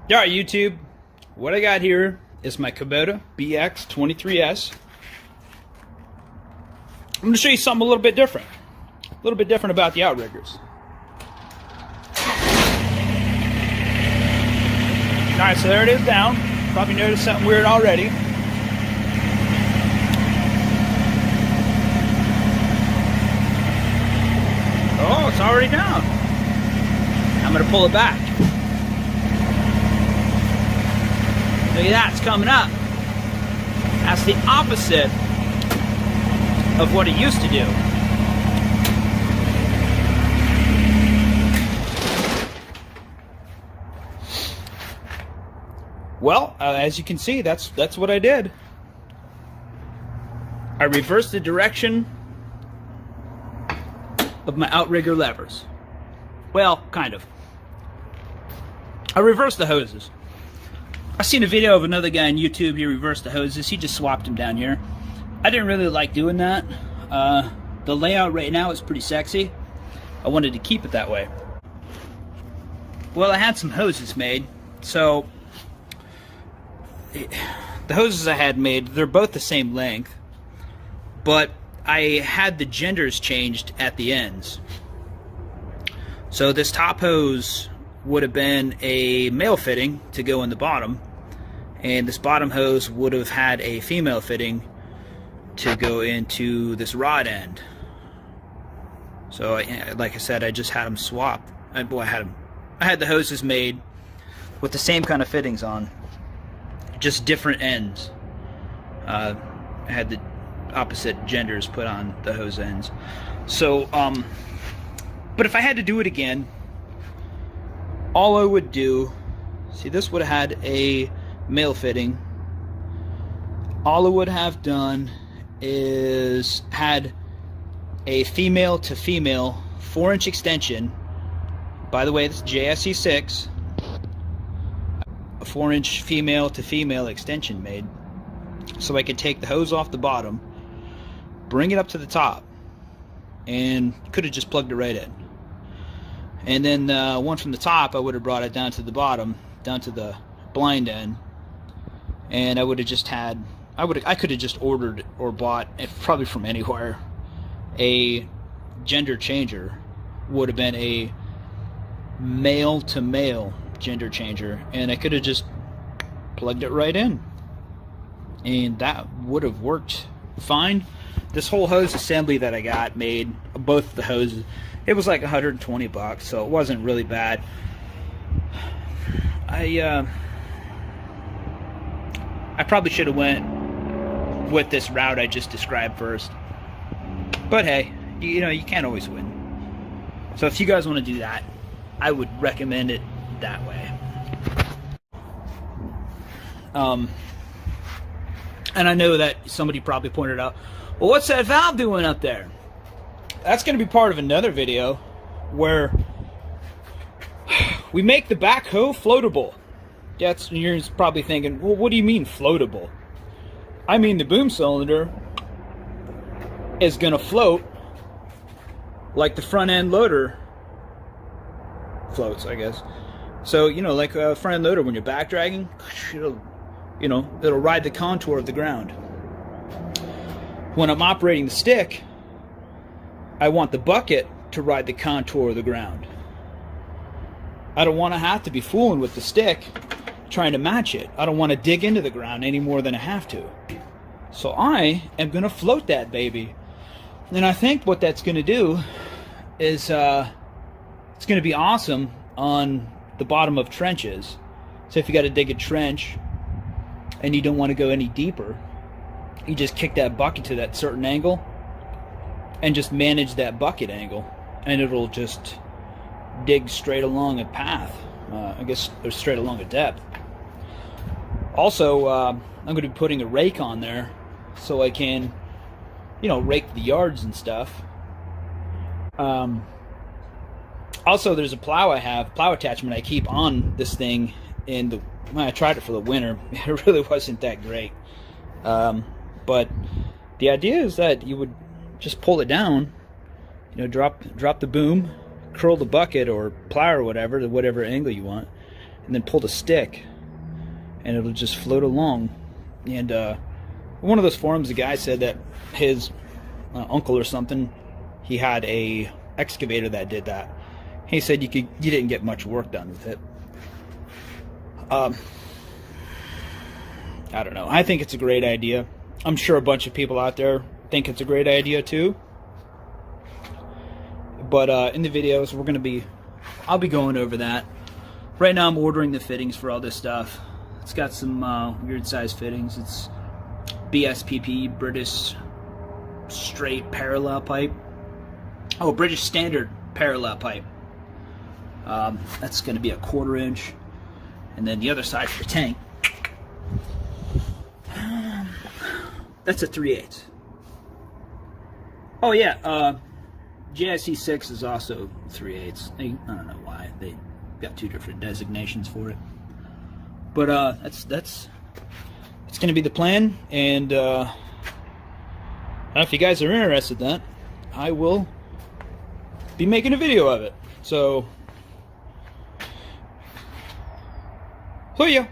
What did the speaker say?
Alright, YouTube, what I got here is my Kubota BX23S. I'm going to show you something a little bit different. A little bit different about the outriggers. Alright, so there it is down. Probably noticed something weird already. Oh, it's already down. I'm going to pull it back. Look at that, it's coming up. That's the opposite of what it used to do. Well, as you can see, that's what I did. I reversed the direction of my outrigger levers. Well, kind of. I reversed the hoses. I seen a video of another guy on YouTube. He reversed the hoses. He just swapped them down here. I didn't really like doing that. The layout right now is pretty sexy. I wanted to keep it that way. Well, I had some hoses made. So the hoses I had made, they're both the same length, but I had the genders changed at the ends. So this top hose would have been a male fitting to go in the bottom, and this bottom hose would have had a female fitting to go into this rod end. So like I said, I just had them swapped. I had the hoses made with the same kind of fittings on, just different ends. I had the opposite genders put on the hose ends. So but if I had to do it again, all I would do, see, this would have had a male fitting. All I would have done is had a female to female 4-inch extension. By the way, this is JSE6. A 4-inch female to female extension made, so I could take the hose off the bottom, bring it up to the top, and could have just plugged it right in. And then one from the top, I would have brought it down to the bottom, down to the blind end, and I would have just had, I could have just ordered or bought, probably from anywhere, a gender changer. Would have been a male to male gender changer, and I could have just plugged it right in, and that would have worked fine. This whole hose assembly that I got made, both the hoses, it was like 120 bucks, so it wasn't really bad. I probably should have went with this route I just described first, but hey, you know, you can't always win. So if you guys want to do that, I would recommend it that way. And I know that somebody probably pointed out, well, what's that valve doing up there? That's going to be part of another video where we make the backhoe floatable. You're probably thinking, well, what do you mean floatable? I mean, the boom cylinder is going to float like the front end loader floats, I guess. So, you know, like a front end loader, when you're back dragging, it'll ride the contour of the ground. When I'm operating the stick, I want the bucket to ride the contour of the ground. I don't want to have to be fooling with the stick trying to match it. I don't want to dig into the ground any more than I have to. So I am going to float that baby. And I think what that's going to do is it's going to be awesome on the bottom of trenches. So if you got to dig a trench and you don't want to go any deeper, you just kick that bucket to that certain angle and just manage that bucket angle, and it'll just dig straight along a path, I guess, or straight along a depth. Also, I'm going to be putting a rake on there so I can, rake the yards and stuff. Also, there's a plow attachment I keep on this thing when I tried it for the winter. It really wasn't that great. But the idea is that you would just pull it down, drop the boom, curl the bucket or plow or whatever, to whatever angle you want, and then pull the stick, and it'll just float along. And one of those forums, the guy said that his uncle or something, he had a excavator that did that. He said you didn't get much work done with it. I don't know. I think it's a great idea. I'm sure a bunch of people out there think it's a great idea too. But in the videos, I'll be going over that. Right now, I'm ordering the fittings for all this stuff. It's got some weird size fittings. It's BSPP, British straight parallel pipe. Oh, British standard parallel pipe. That's going to be a 1/4 inch, and then the other side for the tank. That's a 3/8. Oh yeah, JIC6 is also 3/8. I don't know why they got 2 different designations for it, but that's it's going to be the plan. And I don't know if you guys are interested in that. I will be making a video of it. So yeah.